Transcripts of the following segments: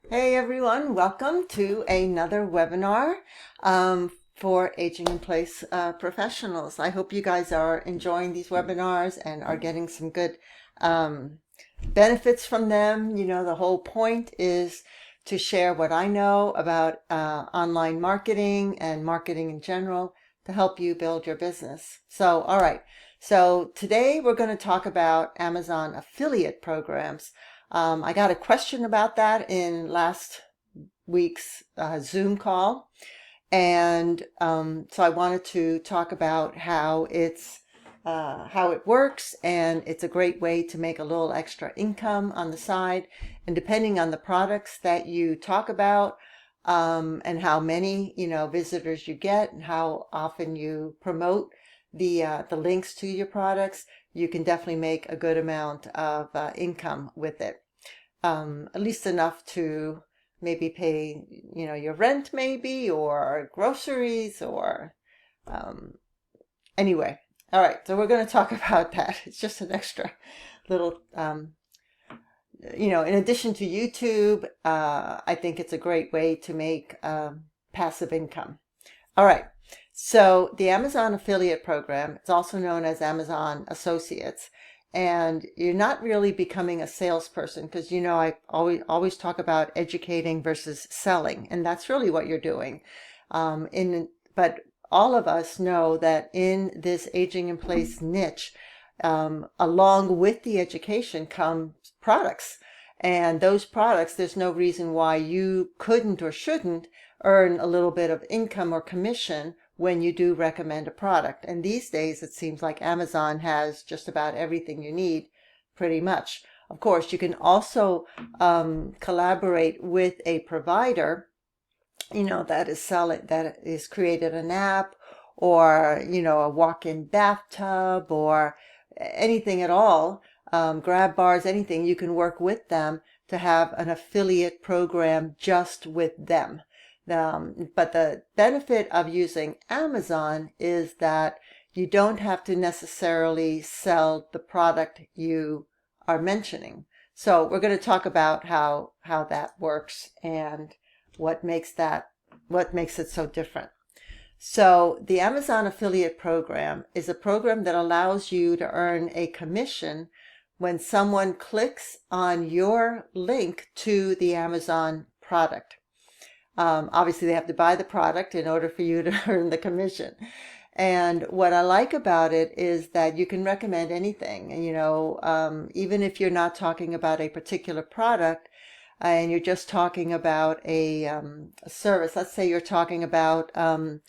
Hey everyone, welcome to another webinar for Aging in Place professionals. I hope you guys are enjoying these webinars and are getting some good um, benefits from them. You know, the whole point is to share what I know about online marketing and marketing in general to help you build your business. So, all right. So today we're going to talk about Amazon affiliate programs. I got a question about that in last week's Zoom call. And so I wanted to talk about how it works, and it's a great way to make a little extra income on the side. And depending on the products that you talk about, and how many visitors you get, and how often you promote the links to your products, you can definitely make a good amount of income with it. At least enough to maybe pay, your rent maybe, or groceries, or um, anyway. All right, so we're going to talk about that. It's just an extra little, in addition to YouTube, I think it's a great way to make passive income. All right. So the Amazon affiliate program, it's also known as Amazon Associates. And you're not really becoming a salesperson because, I always talk about educating versus selling. And that's really what you're doing. But all of us know that in this aging in place niche, along with the education come products. And those products, there's no reason why you couldn't or shouldn't earn a little bit of income or commission when you do recommend a product. And these days, it seems like Amazon has just about everything you need, pretty much. Of course, you can also collaborate with a provider, that is created an app, or, a walk-in bathtub, or anything at all, grab bars, anything. You can work with them to have an affiliate program just with them. But the benefit of using Amazon is that you don't have to necessarily sell the product you are mentioning. So we're going to talk about how that works and what makes it so different. So the Amazon affiliate program is a program that allows you to earn a commission when someone clicks on your link to the Amazon product. Obviously, they have to buy the product in order for you to earn the commission. And what I like about it is that you can recommend anything. And, even if you're not talking about a particular product, and you're just talking about a service. Let's say you're talking about, the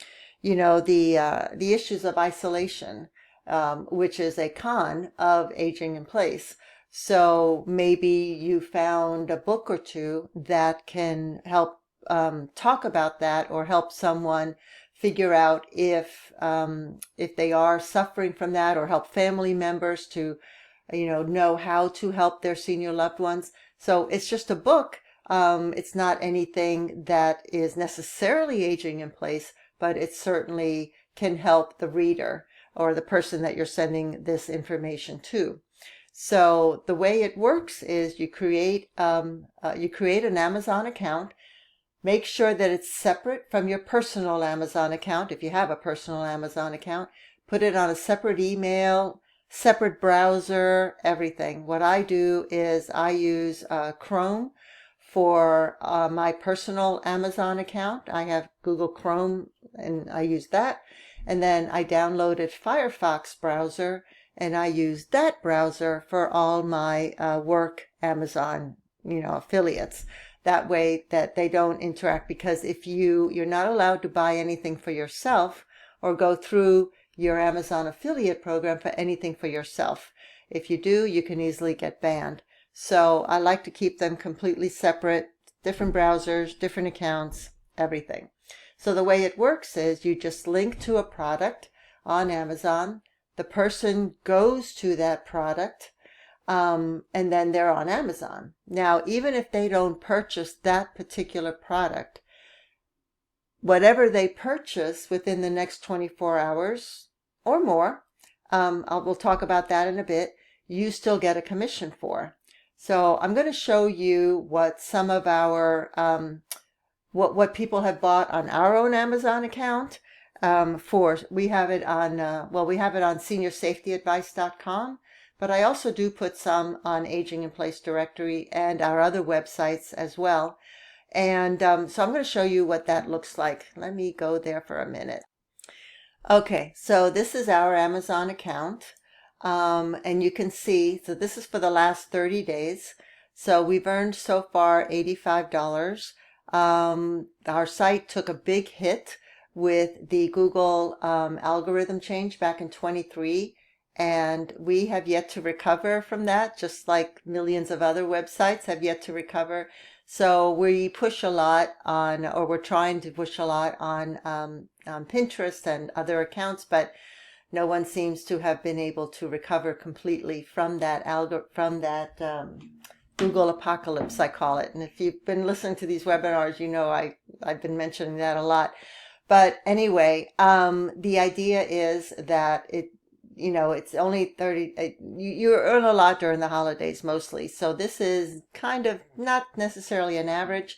issues of isolation, which is a con of aging in place. So maybe you found a book or two that can help talk about that, or help someone figure out if they are suffering from that, or help family members to, know how to help their senior loved ones. So it's just a book. It's not anything that is necessarily aging in place, but it certainly can help the reader or the person that you're sending this information to. So the way it works is you create an Amazon account. Make sure that it's separate from your personal Amazon account. If you have a personal Amazon account, put it on a separate email, separate browser, everything. What I do is I use Chrome for my personal Amazon account. I have Google Chrome and I use that. And then I downloaded Firefox browser and I use that browser for all my work Amazon, affiliates. That way that they don't interact, because if you're not allowed to buy anything for yourself or go through your Amazon affiliate program for anything for yourself. If you do, you can easily get banned. So I like to keep them completely separate, different browsers, different accounts, everything. So the way it works is you just link to a product on Amazon. The person goes to that product, and then they're on Amazon. Now, even if they don't purchase that particular product, whatever they purchase within the next 24 hours or more, we'll talk about that in a bit, you still get a commission for. So I'm going to show you what some of our what people have bought on our own Amazon account. We have it on we have it on seniorsafetyadvice.com, but I also do put some on Aging in Place Directory and our other websites as well. And so I'm going to show you what that looks like. Let me go there for a minute. Okay, so this is our Amazon account. And you can see, so this is for the last 30 days. So we've earned so far $85. Our site took a big hit with the Google algorithm change back in 23, and we have yet to recover from that, just like millions of other websites have yet to recover. So we push a lot on, or we're trying to push a lot on Pinterest and other accounts, but no one seems to have been able to recover completely from that Google apocalypse, I call it. And if you've been listening to these webinars, you know I've been mentioning that a lot. But anyway, the idea is that it's only 30, you earn a lot during the holidays mostly. So this is kind of not necessarily an average.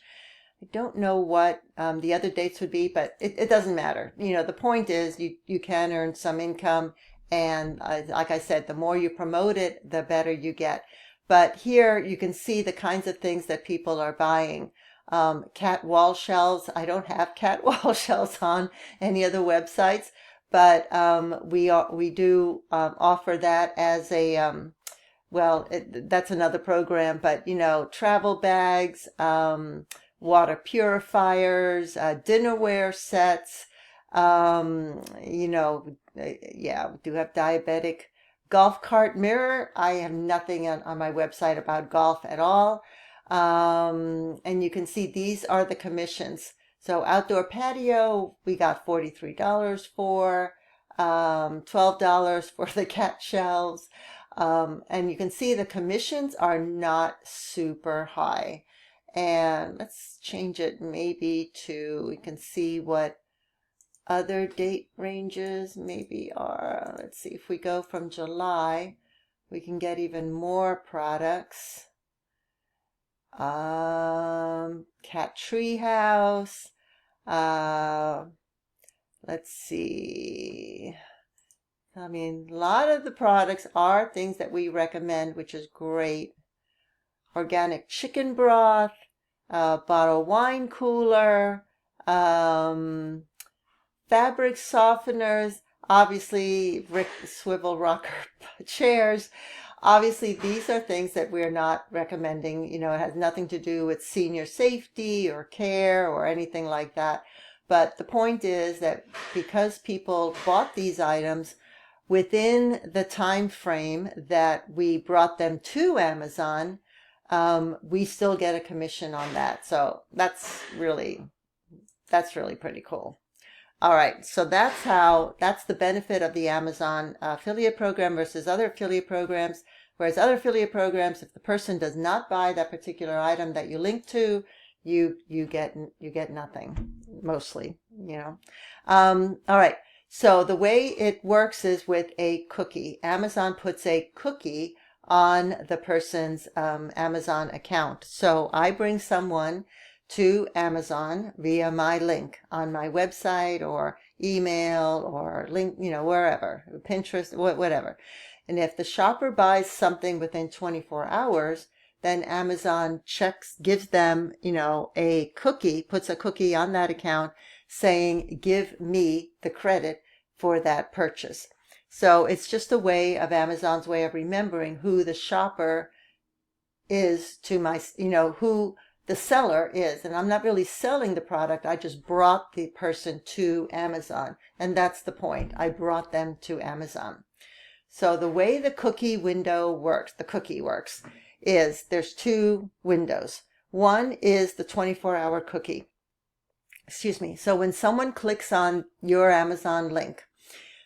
I don't know what the other dates would be, but it doesn't matter. The point is you can earn some income. And like I said, the more you promote it, the better you get. But here you can see the kinds of things that people are buying. Cat wall shelves. I don't have cat wall shelves on any of the websites, but we do offer that as a that's another program. But travel bags, water purifiers, dinnerware sets. We do have diabetic golf cart mirror. I have nothing on my website about golf at all. And you can see these are the commissions. So outdoor patio, we got $43 for, $12 for the cat shelves. And you can see the commissions are not super high. And let's change it maybe to, we can see what other date ranges maybe are. Let's see, if we go from July, we can get even more products. Cat Treehouse. Let's see. I mean, a lot of the products are things that we recommend, which is great. Organic chicken broth, bottle wine cooler, fabric softeners, obviously swivel rocker chairs. Obviously, these are things that we're not recommending. It has nothing to do with senior safety or care or anything like that. But the point is that because people bought these items within the time frame that we brought them to Amazon, we still get a commission on that. So that's really pretty cool. All right, so that's the benefit of the Amazon affiliate program versus other affiliate programs. Whereas other affiliate programs, if the person does not buy that particular item that you link to, you get nothing mostly. All right. So the way it works is with a cookie. Amazon puts a cookie on the person's Amazon account. So I bring someone to Amazon via my link on my website or email or link, wherever, Pinterest, whatever. And if the shopper buys something within 24 hours, then Amazon gives them, a cookie, puts a cookie on that account saying, give me the credit for that purchase. So it's just a way of Amazon's way of remembering who the shopper is to my, who the seller is. And I'm not really selling the product. I just brought the person to Amazon. And that's the point. I brought them to Amazon. So the way the cookie works, is there's two windows. One is the 24-hour cookie. Excuse me. So when someone clicks on your Amazon link,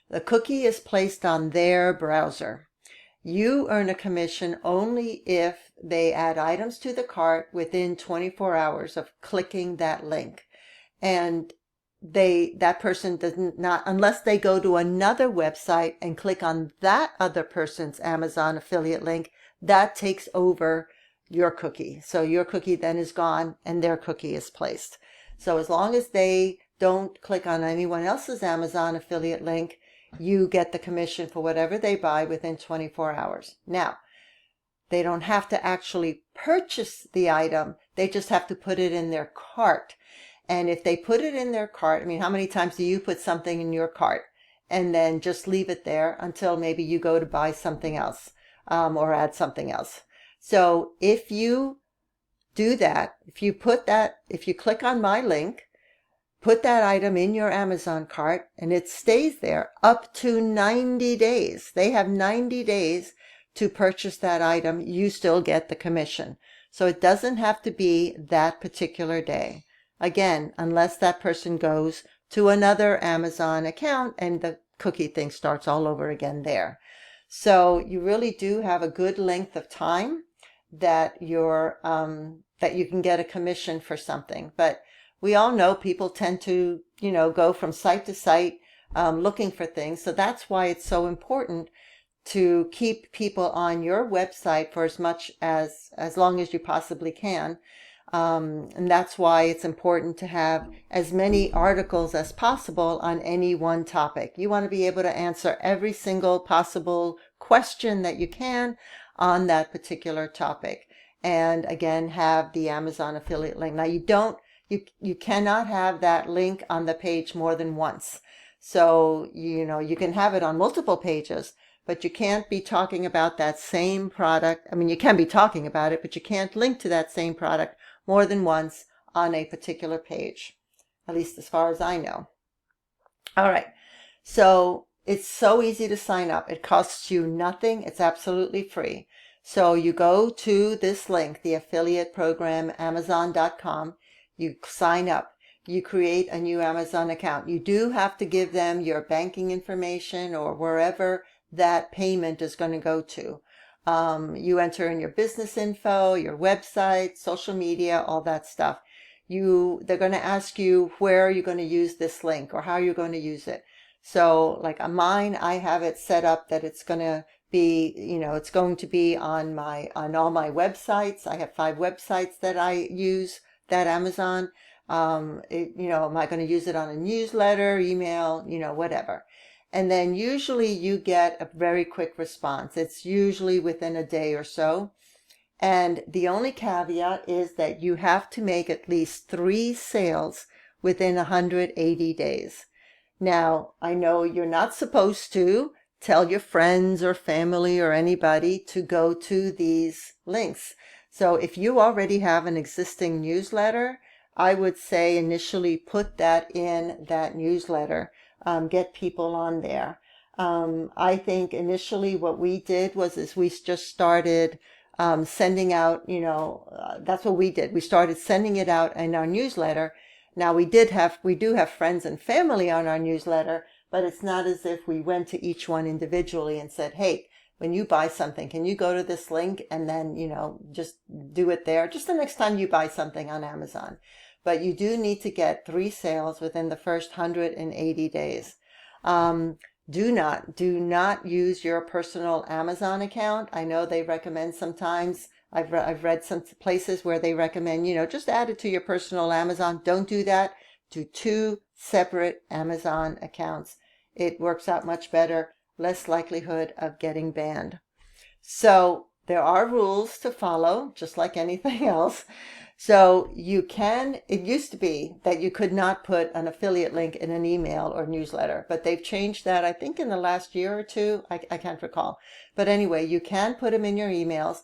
the cookie is placed on their browser. You earn a commission only if they add items to the cart within 24 hours of clicking that link. And that person does not, unless they go to another website and click on that other person's Amazon affiliate link, that takes over your cookie. So your cookie then is gone and their cookie is placed. So as long as they don't click on anyone else's Amazon affiliate link, you get the commission for whatever they buy within 24 hours. Now, they don't have to actually purchase the item. They just have to put it in their cart. And if they put it in their cart, I mean, how many times do you put something in your cart and then just leave it there until maybe you go to buy something else, or add something else? So if you do that, if you click on my link, put that item in your Amazon cart, and it stays there up to 90 days. They have 90 days to purchase that item. You still get the commission. So it doesn't have to be that particular day. Again, unless that person goes to another Amazon account and the cookie thing starts all over again there. So you really do have a good length of time that that you can get a commission for something. But we all know people tend to, go from site to site looking for things. So that's why it's so important to keep people on your website for as long as you possibly can. And that's why it's important to have as many articles as possible on any one topic. You want to be able to answer every single possible question that you can on that particular topic. And again, have the Amazon affiliate link. Now you cannot have that link on the page more than once. So, you can have it on multiple pages, but you can't be talking about that same product. I mean, you can be talking about it, but you can't link to that same product more than once on a particular page, at least as far as I know. All right. So it's so easy to sign up. It costs you nothing. It's absolutely free. So you go to this link, the affiliate program, Amazon.com. You sign up. You create a new Amazon account. You do have to give them your banking information or wherever that payment is going to go to. You enter in your business info, your website, social media, all that stuff. They're going to ask you where you're going to use this link or how you're going to use it. So like on mine, I have it set up that it's going to be, it's going to be on all my websites. I have 5 websites that I use that Amazon. Am I going to use it on a newsletter, email, whatever. And then usually you get a very quick response. It's usually within a day or so. And the only caveat is that you have to make at least 3 sales within 180 days. Now, I know you're not supposed to tell your friends or family or anybody to go to these links. So if you already have an existing newsletter, I would say initially put that in that newsletter. Get people on there. I think initially what we did is we just started sending out, that's what we did. We started sending it out in our newsletter. Now we do have friends and family on our newsletter, but it's not as if we went to each one individually and said, hey, when you buy something, can you go to this link and then, just do it there just the next time you buy something on Amazon. But you do need to get 3 sales within the first 180 days. Do not use your personal Amazon account. I know they recommend sometimes. I've read some places where they recommend, just add it to your personal Amazon. Don't do that. Do 2 separate Amazon accounts. It works out much better, less likelihood of getting banned. So there are rules to follow, just like anything else. So it used to be that you could not put an affiliate link in an email or newsletter, but they've changed that, I think, in the last year or 2. I can't recall. But anyway, you can put them in your emails,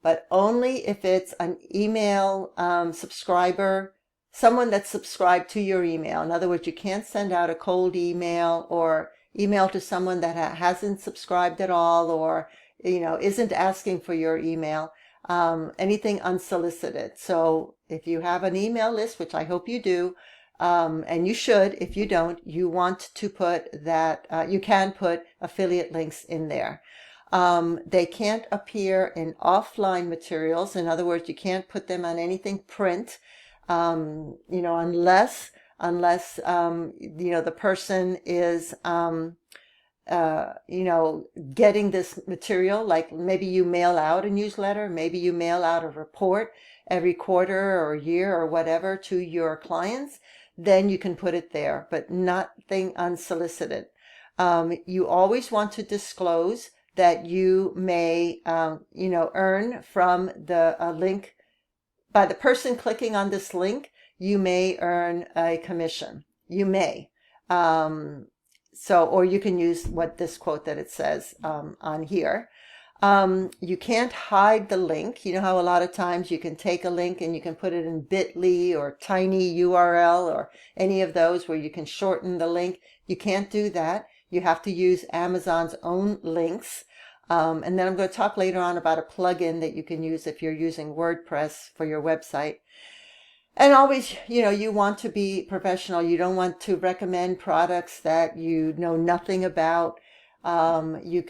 but only if it's an email subscriber, someone that's subscribed to your email. In other words, you can't send out a cold email or email to someone that hasn't subscribed at all or, isn't asking for your email. Anything unsolicited. So if you have an email list, which I hope you do, and you should, if you don't, you want to put that, you can put affiliate links in there. They can't appear in offline materials. In other words, you can't put them on anything print, unless the person is, getting this material, like maybe you mail out a newsletter, maybe you mail out a report every quarter or year or whatever to your clients, then you can put it there, but nothing unsolicited. You always want to disclose that you may, earn from the link. By the person clicking on this link, you may earn a commission. You may. Or you can use this quote that it says on here. You can't hide the link. You know how a lot of times you can take a link and you can put it in bit.ly or tiny URL or any of those where you can shorten the link. You can't do that. You have to use Amazon's own links. And then I'm going to talk later on about a plugin that you can use if you're using WordPress for your website. And always, you want to be professional. You don't want to recommend products that you know nothing about. You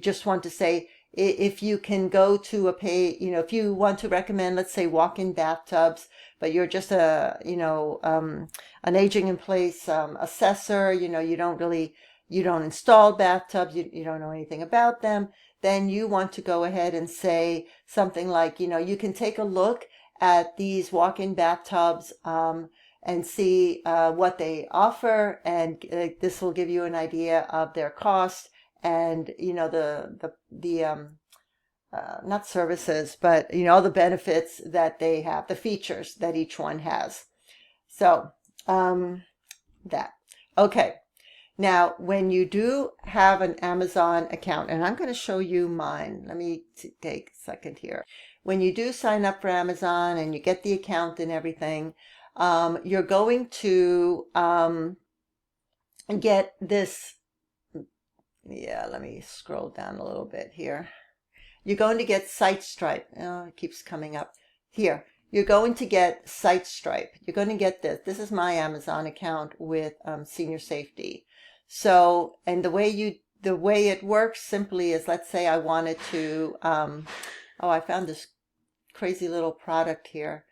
just want to say, if you can go to a page, if you want to recommend, let's say, walk-in bathtubs, but you're just an aging in place assessor, you don't install bathtubs, you don't know anything about them, then you want to go ahead and say something like, you can take a look at these walk-in bathtubs and see what they offer, and this will give you an idea of their cost and not services, but all the benefits that they have, the features that each one has. So that. Okay. Now, when you do have an Amazon account, and I'm going to show you mine. Let me take a second here. When you do sign up for Amazon and you get the account and everything, you're going to get this. Yeah, let me scroll down a little bit here. You're going to get SiteStripe. Oh, it keeps coming up here. You're going to get SiteStripe. You're going to get this. This is my Amazon account with Senior Safety. So, and the way it works simply is, let's say I wanted to, I found this crazy little product here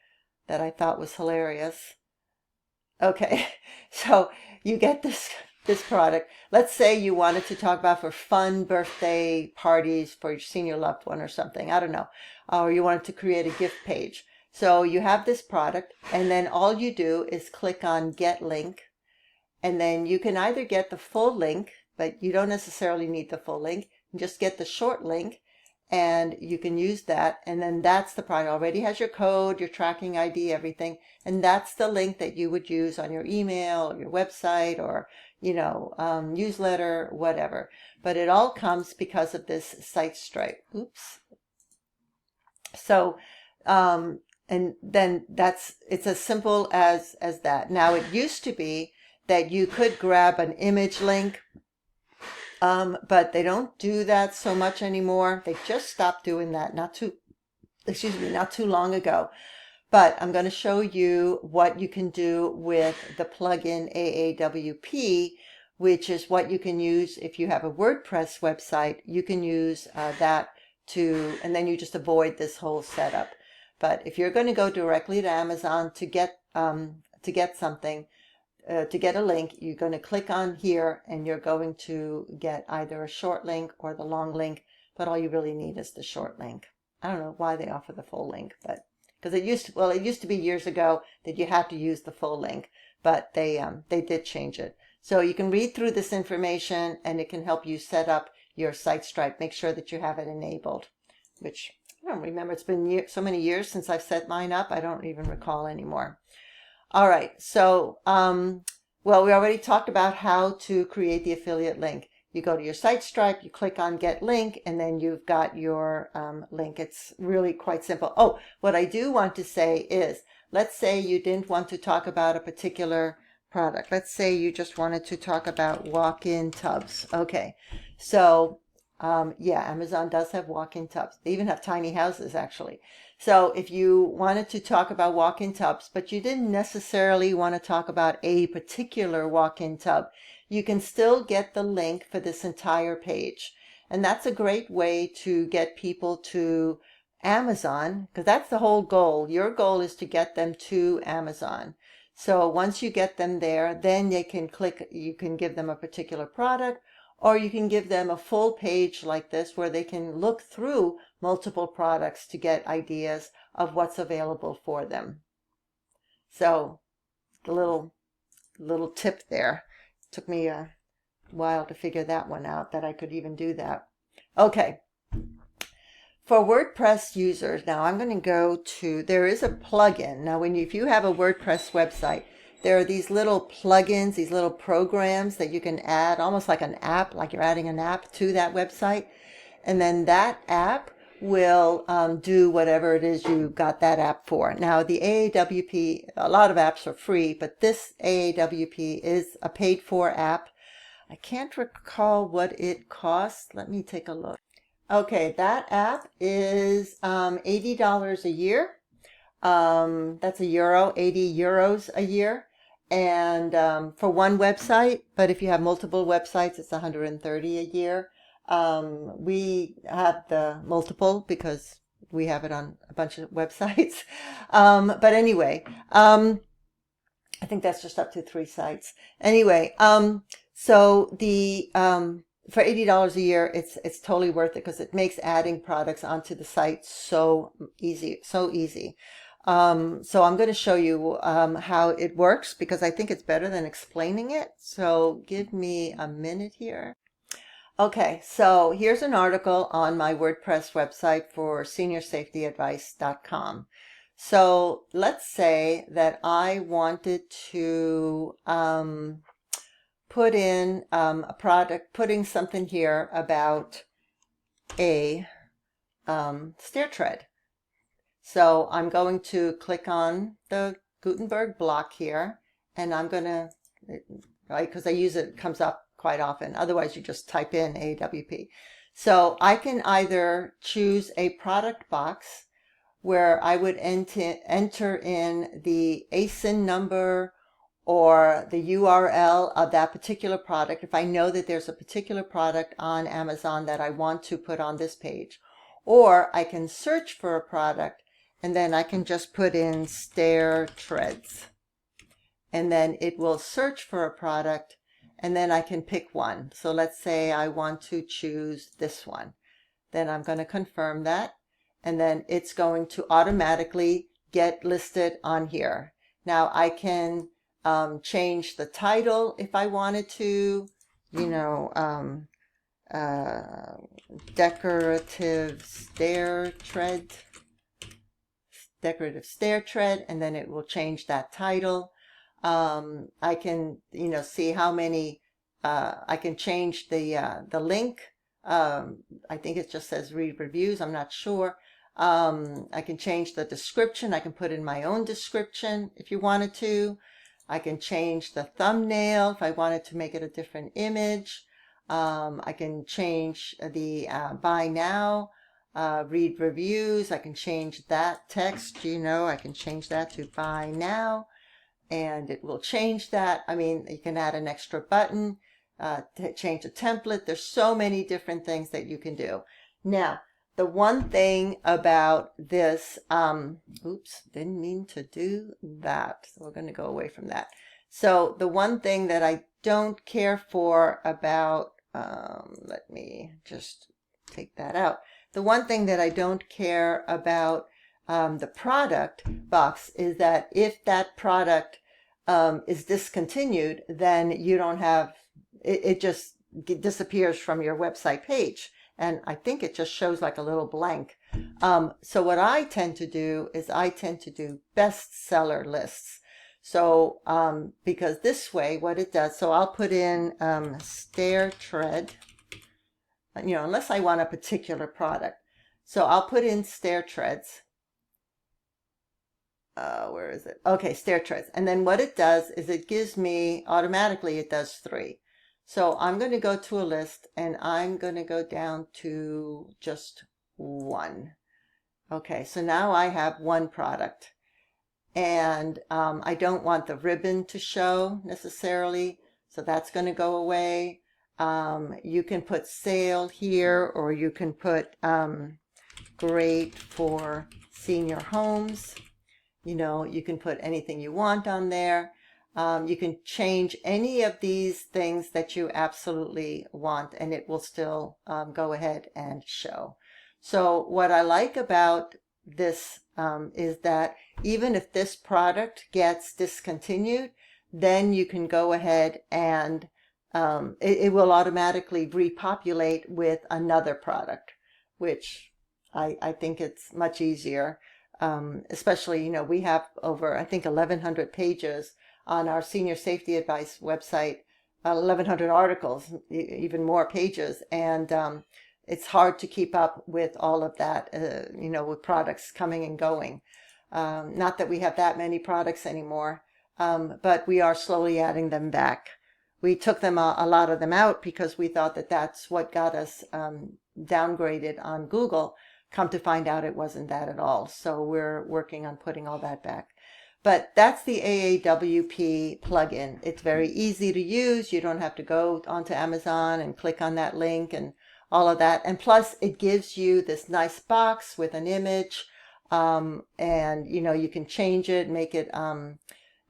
that I thought was hilarious. Okay, so you get this product. Let's say you wanted to talk about for fun birthday parties for your senior loved one or something. I don't know. Or you wanted to create a gift page. So you have this product, and then all you do is click on Get Link. And then you can either get the full link, but you don't necessarily need the full link. You just get the short link, and you can use that. And then that's the product. It already has your code, your tracking ID, everything. And that's the link that you would use on your email or your website or, newsletter, whatever. But it all comes because of this SiteStripe. Oops. So, and then it's as simple as that. Now, it used to be that you could grab an image link, but they don't do that so much anymore. They just stopped doing that not too long ago. But I'm going to show you what you can do with the plugin AAWP, which is what you can use if you have a WordPress website. You can use that and then you just avoid this whole setup. But if you're going to go directly to Amazon to get something, to get a link, you're going to click on here and you're going to get either a short link or the long link, but all you really need is the short link. I don't know why they offer the full link, but because it used to be years ago that you had to use the full link, but they did change it. So you can read through this information and it can help you set up your SiteStripe. Make sure that you have it enabled, which I don't remember. It's been so many years since I've set mine up. I don't even recall anymore. All right, so, we already talked about how to create the affiliate link. You go to your SiteStripe, you click on Get Link, and then you've got your link. It's really quite simple. Oh, what I do want to say is, let's say you didn't want to talk about a particular product. Let's say you just wanted to talk about walk-in tubs. Okay, so, Amazon does have walk-in tubs. They even have tiny houses, actually. So if you wanted to talk about walk-in tubs, but you didn't necessarily want to talk about a particular walk-in tub, you can still get the link for this entire page. And that's a great way to get people to Amazon, because that's the whole goal. Your goal is to get them to Amazon. So once you get them there, then they can click, you can give them a particular product, or you can give them a full page like this where they can look through multiple products to get ideas of what's available for them. So the little tip there. Took me a while to figure that one out, that I could even do that. Okay. For WordPress users, now I'm going to go to, there is a plugin. Now, if you have a WordPress website, there are these little plugins, these little programs that you can add, almost like an app, like you're adding an app to that website. And then that app will do whatever it is you got that app for. Now, the AAWP, a lot of apps are free, but this AAWP is a paid for app. I can't recall what it costs. Let me take a look. Okay, that app is $80 a year. That's €80, 80 euros a year. And for one website, but if you have multiple websites, it's 130 a year. We have the multiple because we have it on a bunch of websites. But anyway, I think that's just up to 3 sites. Anyway, so the for $80 a year, it's totally worth it because it makes adding products onto the site so easy, so easy. So I'm going to show you how it works because I think it's better than explaining it. So give me a minute here. Okay, so here's an article on my WordPress website for seniorsafetyadvice.com. So let's say that I wanted to put in a product, putting something here about a stair tread. So I'm going to click on the Gutenberg block here, and I'm going to, right, because I use it, it comes up quite often. Otherwise, you just type in AWP. So I can either choose a product box where I would enter in the ASIN number or the URL of that particular product if I know that there's a particular product on Amazon that I want to put on this page. Or I can search for a product and then I can just put in stair treads. And then it will search for a product and then I can pick one. So let's say I want to choose this one. Then I'm going to confirm that. And then it's going to automatically get listed on here. Now I can change the title if I wanted to, decorative stair tread, and then it will change that title. I can, see how many, I can change the link. I think it just says read reviews. I'm not sure. I can change the description. I can put in my own description if you wanted to. I can change the thumbnail if I wanted to make it a different image. I can change the buy now, read reviews. I can change that text, I can change that to buy now. And it will change that. I mean, you can add an extra button, to change a template. There's so many different things that you can do. Now, the one thing about this, oops, didn't mean to do that. So we're going to go away from that. So the one thing that I don't care for about, let me just take that out. The one thing that I don't care about the product box is that if that product is discontinued, then you don't have, it just disappears from your website page. And I think it just shows like a little blank. So what I tend to do is I tend to do bestseller lists. So because this way what it does, so I'll put in stair tread, unless I want a particular product. So I'll put in stair treads. Where is it? Okay, stair treads. And then what it does is it gives me, automatically it does 3. So I'm going to go to a list and I'm going to go down to just 1. Okay, so now I have 1 product. And I don't want the ribbon to show necessarily, so that's going to go away. You can put sale here, or you can put great for senior homes. You can put anything you want on there. You can change any of these things that you absolutely want, and it will still go ahead and show. So what I like about this is that even if this product gets discontinued, then you can go ahead and it will automatically repopulate with another product, which I think it's much easier. Especially, you know, we have over, I think, 1,100 pages on our senior safety advice website, 1,100 articles, even more pages. And it's hard to keep up with all of that, you know, with products coming and going. Not that we have that many products anymore, but we are slowly adding them back. We took them a lot of them out because we thought that that's what got us downgraded on Google. Come to find out it wasn't that at all. So we're working on putting all that back. But that's the AAWP plugin. It's very easy to use. You don't have to go onto Amazon and click on that link and all of that. And plus, it gives you this nice box with an image. And, you know, you can change it, make it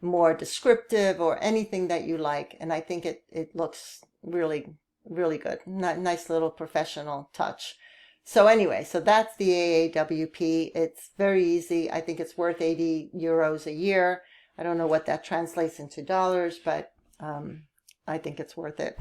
more descriptive or anything that you like. And I think it looks really, really good. Nice little professional touch. So anyway, so that's the AAWP. It's very easy. I think it's worth 80 euros a year. I don't know what that translates into dollars, but I think it's worth it.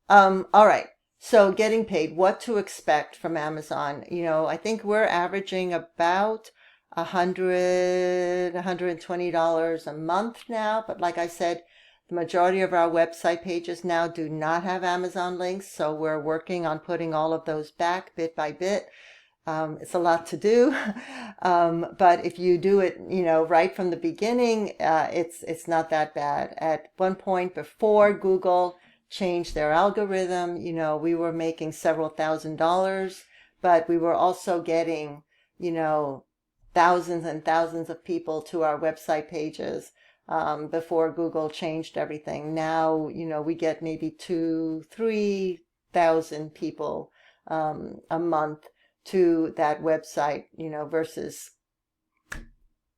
All right. So getting paid, what to expect from Amazon. You know, I think we're averaging about $120 a month now. But like I said, the majority of our website pages now do not have Amazon links, so we're working on putting all of those back bit by bit. It's a lot to do, but if you do it, you know, right from the beginning, it's not that bad. At one point before Google changed their algorithm, you know, we were making several $1,000s, but we were also getting, you know, thousands and thousands of people to our website pages. Before Google changed everything. Now, you know, we get maybe 2,000-3,000 people a month to that website, you know, versus,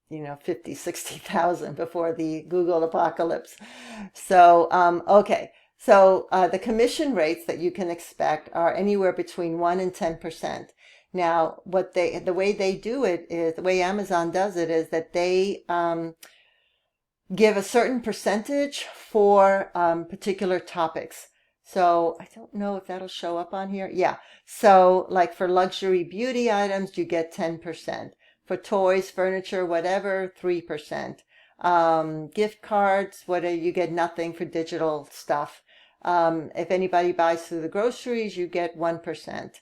you know, 50,000-60,000 before the Google apocalypse. So, okay. So the commission rates that you can expect are anywhere between 1 and 10%. Now, the way they do it is, the way Amazon does it is that they give a certain percentage for particular topics. So I don't know if that'll show up on here. Yeah. So like for luxury beauty items, you get 10%. For toys, furniture, whatever, 3%. Gift cards, whatever, you get nothing for digital stuff. If anybody buys through the groceries, you get 1%.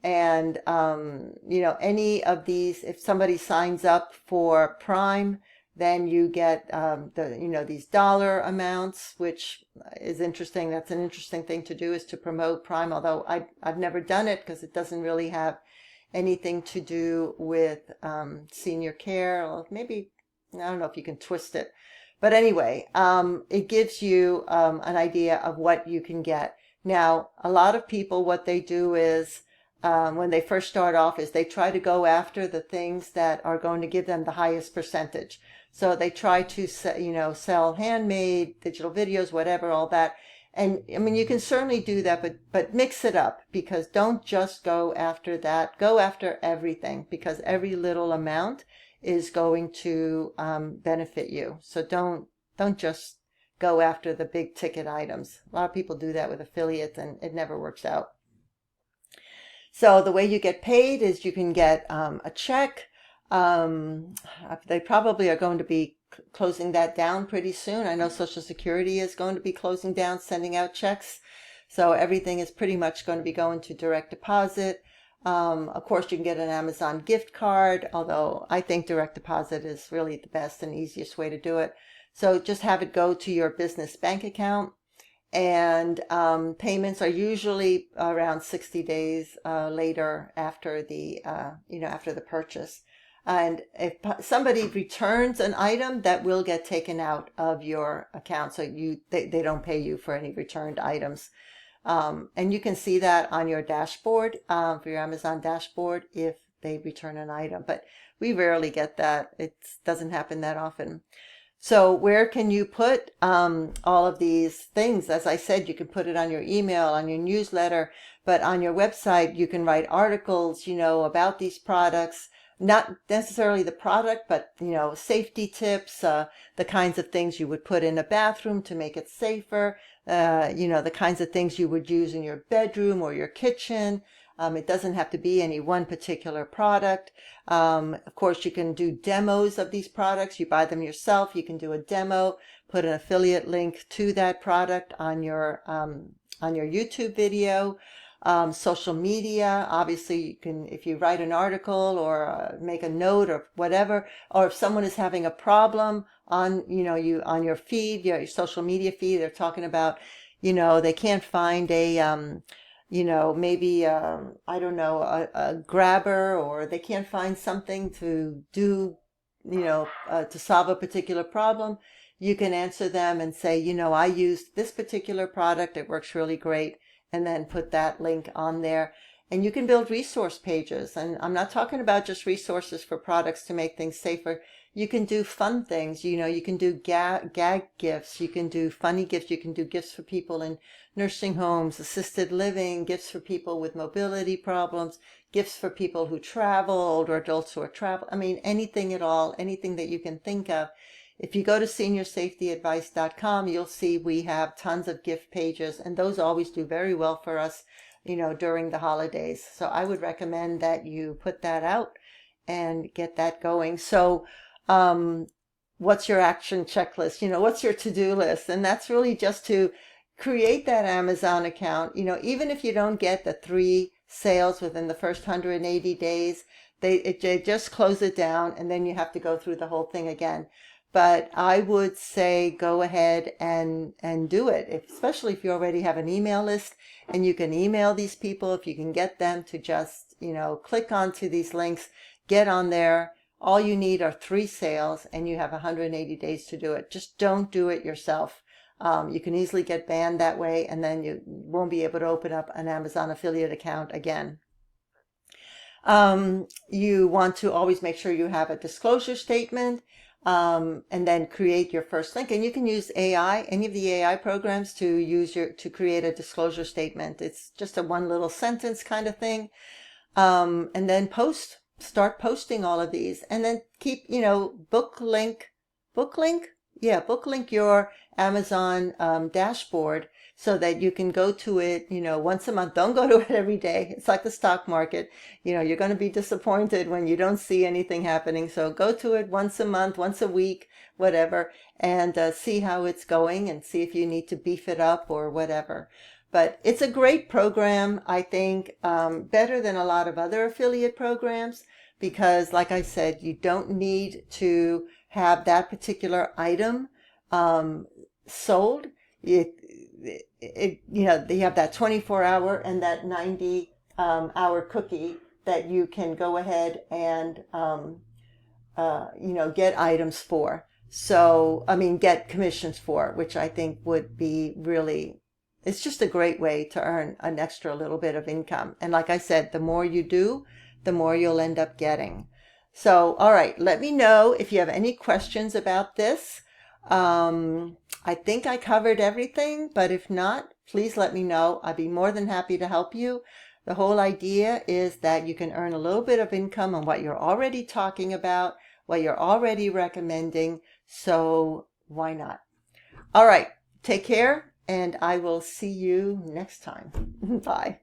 And, you know, any of these, if somebody signs up for Prime, then you get these dollar amounts, which is interesting. That's an interesting thing to do, is to promote Prime, although I've never done it because it doesn't really have anything to do with senior care. Or maybe, I don't know if you can twist it. But anyway, it gives you an idea of what you can get. Now, a lot of people, what they do is, when they first start off, is they try to go after the things that are going to give them the highest percentage. So they try to, you know, sell handmade, digital videos, whatever, all that. And I mean, you can certainly do that, but mix it up, because don't just go after that. Go after everything, because every little amount is going to benefit you. So don't just go after the big ticket items. A lot of people do that with affiliates, and it never works out. So the way you get paid is you can get a check. They probably are going to be closing that down pretty soon. I know Social Security is going to be closing down, sending out checks. So everything is pretty much going to be going to direct deposit. Of course, you can get an Amazon gift card, although I think direct deposit is really the best and easiest way to do it. So just have it go to your business bank account. And payments are usually around 60 days later after the after the purchase. And if somebody returns an item, that will get taken out of your account, so they don't pay you for any returned items. And you can see that on your dashboard, for your Amazon dashboard, if they return an item. But we rarely get that. It doesn't happen that often. So where can you put all of these things? As I said, you can put it on your email, on your newsletter, but on your website, you can write articles, about these products, not necessarily the product, but, safety tips, the kinds of things you would put in a bathroom to make it safer, the kinds of things you would use in your bedroom or your kitchen. It doesn't have to be any one particular product. Of course, you can do demos of these products. You buy them yourself. You can do a demo, put an affiliate link to that product on your YouTube video. Social media, obviously, you can, if you write an article or make a note or whatever, or if someone is having a problem on, on your feed, your social media feed, they're talking about, they can't find a, maybe, I don't know, a grabber, or they can't find something to do, to solve a particular problem. You can answer them and say, I used this particular product. It works really great. And then put that link on there. And you can build resource pages. And I'm not talking about just resources for products to make things safer. You can do fun things. You can do gag gifts. You can do funny gifts. You can do gifts for people in nursing homes, assisted living, gifts for people with mobility problems, gifts for people who travel, older adults who are travel. I mean, anything at all, anything that you can think of. If you go to seniorsafetyadvice.com, you'll see we have tons of gift pages, and those always do very well for us, during the holidays. So I would recommend that you put that out and get that going. So, what's your action checklist? What's your to-do list? And that's really just to create that Amazon account. Even if you don't get the 3 sales within the first 180 days, they just close it down, and then you have to go through the whole thing again. But I would say go ahead and do it, especially if you already have an email list and you can email these people. If you can get them to just, click onto these links, get on there. All you need are 3 sales and you have 180 days to do it. Just don't do it yourself. You can easily get banned that way, and then you won't be able to open up an Amazon affiliate account again. You want to always make sure you have a disclosure statement. And then create your first link. And you can use AI, any of the AI programs, to create a disclosure statement. It's just a one little sentence kind of thing. And then start posting all of these, and then keep, book link your Amazon dashboard, so that you can go to it, once a month. Don't go to it every day. It's like the stock market. You're going to be disappointed when you don't see anything happening. So go to it once a month, once a week, whatever, and see how it's going, and see if you need to beef it up or whatever. But it's a great program, I think, better than a lot of other affiliate programs, because, like I said, you don't need to have that particular item sold. They have that 24-hour and that 90-hour cookie that you can go ahead and get items for. So, get commissions for, which I think would be really, it's just a great way to earn an extra little bit of income. And like I said, the more you do, the more you'll end up getting. So, all right, let me know if you have any questions about this. I think I covered everything, but if not, please let me know. I'd be more than happy to help you. The whole idea is that you can earn a little bit of income on what you're already talking about, what you're already recommending. So why not? All right, take care, and I will see you next time. Bye.